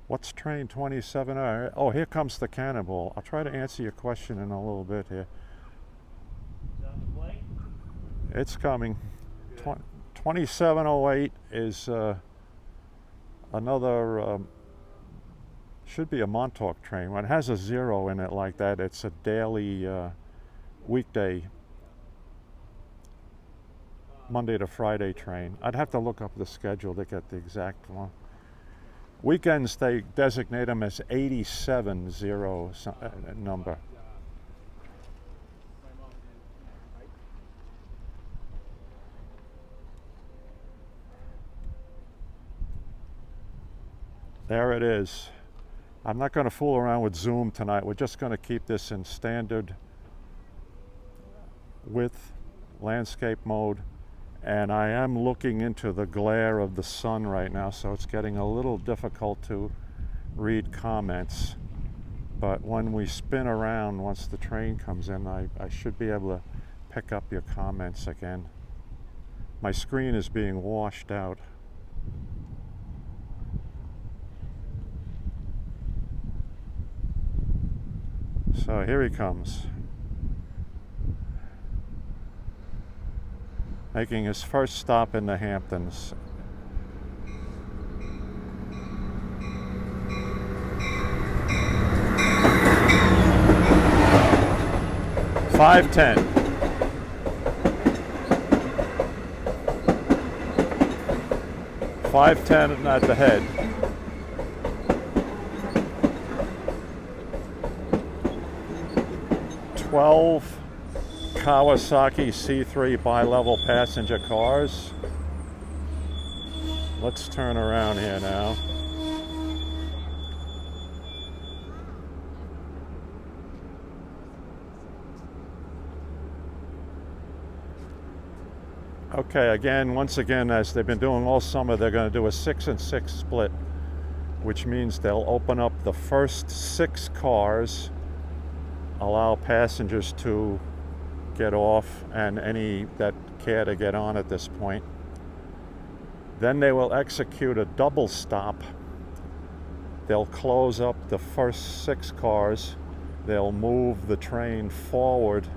What's train 27? Oh, here comes the Cannonball. I'll try to answer your question in a little bit here. It's coming. 2708 is another, should be a Montauk train. When it has a 0 in it like that, it's a daily weekday, Monday to Friday train. I'd have to look up the schedule to get the exact one. Weekends, they designate them as 87-0 number. There it is. I'm not going to fool around with zoom tonight. We're just going to keep this in standard width landscape mode. And I am looking into the glare of the sun right now, so it's getting a little difficult to read comments. But when we spin around, once the train comes in, I should be able to pick up your comments again. My screen is being washed out. So here he comes, making his first stop in the Hamptons. $5.10. $5.10 at the head. Kawasaki C3 bi-level passenger cars. Let's turn around here now. Okay, once again, as they've been doing all summer, they're going to do a 6-and-6 split, which means they'll open up the first 6 cars, allow passengers to get off and any that care to get on at this point. Then they will execute a double stop. They'll close up the first 6 cars. They'll move the train forward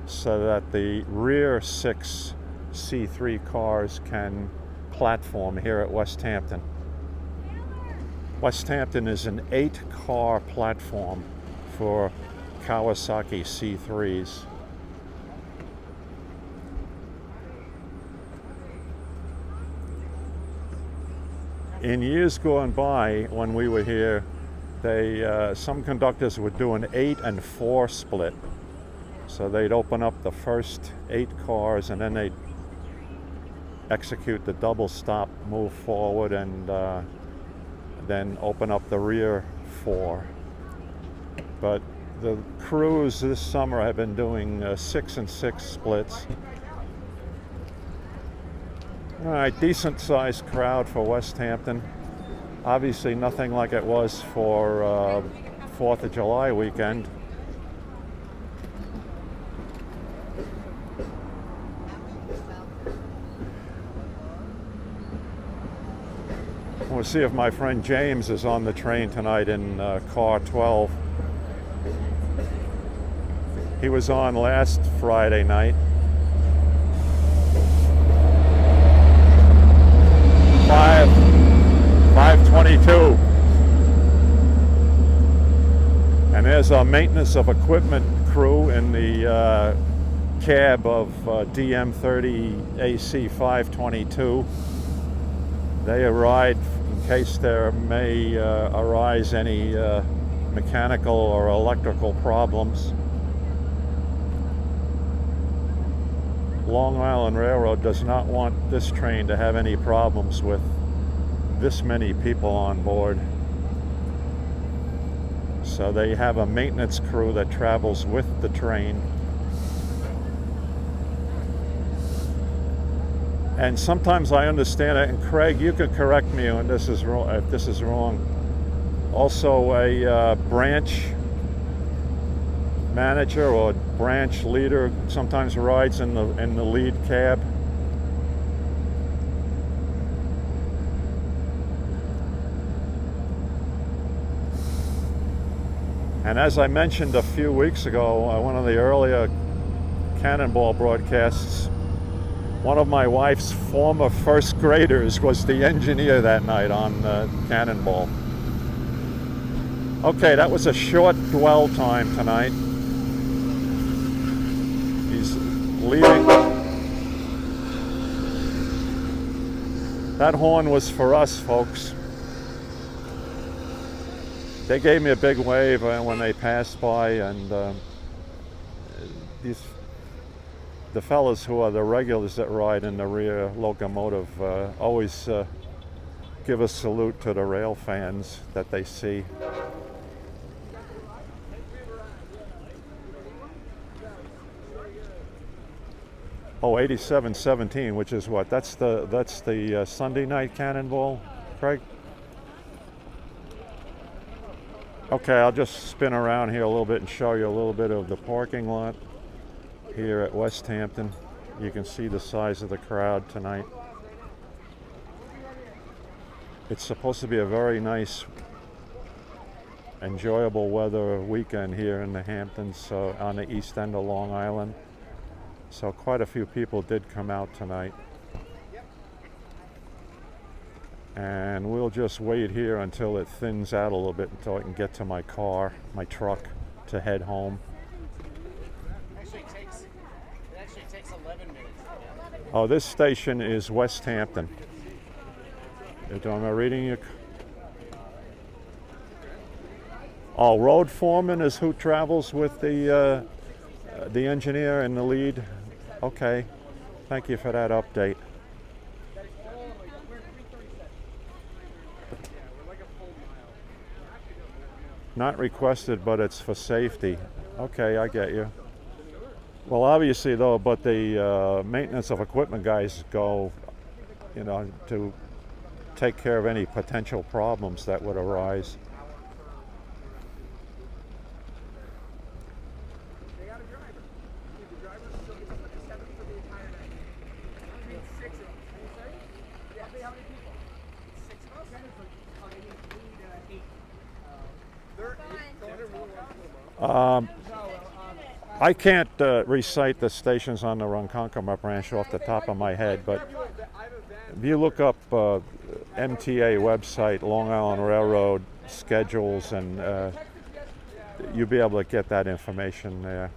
so that the rear 6 C3 cars can platform here at Westhampton. Westhampton is an 8-car platform for Kawasaki C3s. In years gone by, when we were here, some conductors would do an 8-and-4 split. So they'd open up the first 8 cars and then they'd execute the double stop, move forward, and then open up the rear 4. But the crews this summer have been doing 6-and-6 splits. All right, decent sized crowd for Westhampton. Obviously nothing like it was for 4th of July weekend. We'll see if my friend James is on the train tonight in car 12. He was on last Friday night. 5:22. And there's a maintenance of equipment crew in the cab of DM30 AC 522. They arrived in case there may arise any mechanical or electrical problems. Long Island Railroad does not want this train to have any problems with this many people on board. So they have a maintenance crew that travels with the train. And sometimes I understand it, and Craig, you can correct me when this is wrong, if this is wrong. Also, a branch manager or branch leader sometimes rides in the lead cab. And as I mentioned a few weeks ago, one of the earlier Cannonball broadcasts, one of my wife's former first graders was the engineer that night on Cannonball. Okay, that was a short dwell time tonight. He's leaving. That horn was for us, folks. They gave me a big wave when they passed by, and the fellas who are the regulars that ride in the rear locomotive always give a salute to the rail fans that they see. Oh, 87-17, which is what? That's the Sunday night Cannonball, Craig? Okay, I'll just spin around here a little bit and show you a little bit of the parking lot here at Westhampton. You can see the size of the crowd tonight. It's supposed to be a very nice, enjoyable weather weekend here in the Hamptons, on the east end of Long Island. So quite a few people did come out tonight. And we'll just wait here until it thins out a little bit until I can get to my car, my truck, to head home. It actually takes 11 minutes. Oh, this station is Westhampton. Am I reading you? Oh, road foreman is who travels with the engineer in the lead. Okay, thank you for that update. Not requested, but it's for safety. Okay, I get you. Well, obviously though, but the maintenance of equipment guys go, to take care of any potential problems that would arise. They got a driver. The driver still gets 7 for the entire night. I mean, 6 of them. Yeah, how many people? 6 of us? Oh, they need 8. I can't recite the stations on the Ronkonkoma branch off the top of my head, but if you look up MTA website, Long Island Railroad schedules, and you'll be able to get that information there.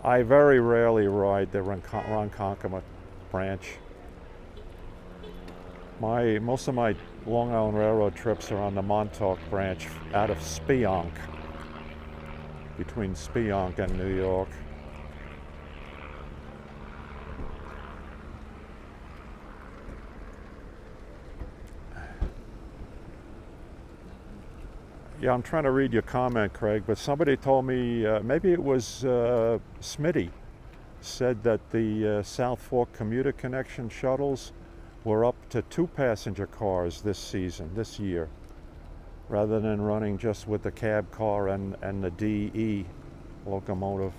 I very rarely ride the Ronkonkoma branch. Most of my Long Island Railroad trips are on the Montauk branch out of Spionk, between Spionk and New York. Yeah, I'm trying to read your comment, Craig, but somebody told me, maybe it was Smitty, said that the South Fork commuter connection shuttles were up to 2 passenger cars this year, rather than running just with the cab car and the DE locomotive.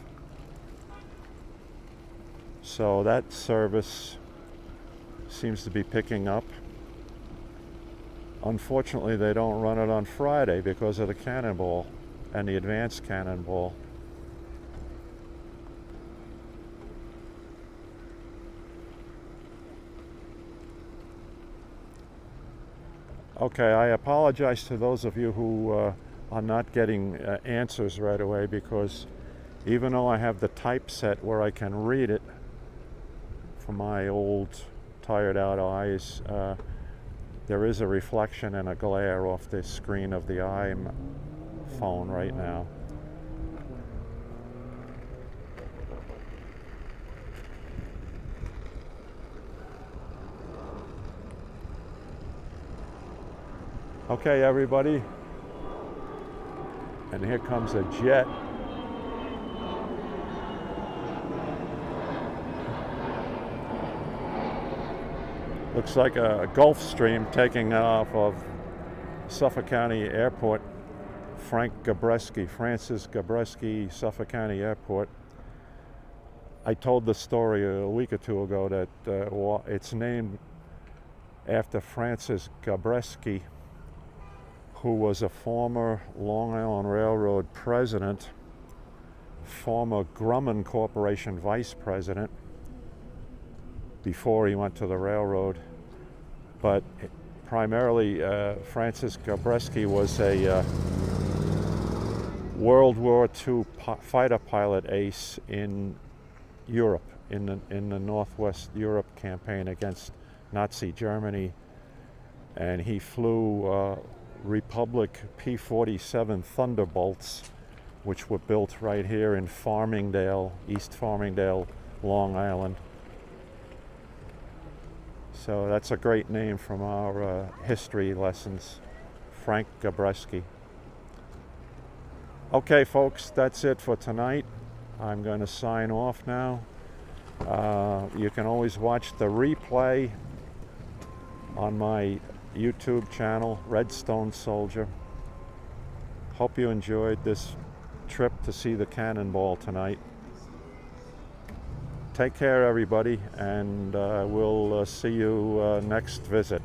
So that service seems to be picking up. Unfortunately, they don't run it on Friday because of the Cannonball and the advanced Cannonball. Okay, I apologize to those of you who are not getting answers right away, because even though I have the typeset where I can read it for my old tired out eyes, there is a reflection and a glare off the screen of the iPhone right now. Okay, everybody, and here comes a jet. Looks like a Gulf Stream taking off of Suffolk County Airport, Francis Gabreski, Suffolk County Airport. I told the story a week or two ago that it's named after Francis Gabreski, who was a former Long Island Railroad president, former Grumman Corporation vice president before he went to the railroad. But primarily, Francis Gabreski was a World War II fighter pilot ace in Europe, in the Northwest Europe campaign against Nazi Germany, and he flew Republic P-47 Thunderbolts, which were built right here in Farmingdale, East Farmingdale, Long Island. So that's a great name from our history lessons, Frank Gabreski. Okay, folks, that's it for tonight. I'm going to sign off now. You can always watch the replay on my YouTube channel, Redstone Soldier. Hope you enjoyed this trip to see the Cannonball tonight. Take care, everybody, and we'll see you next visit.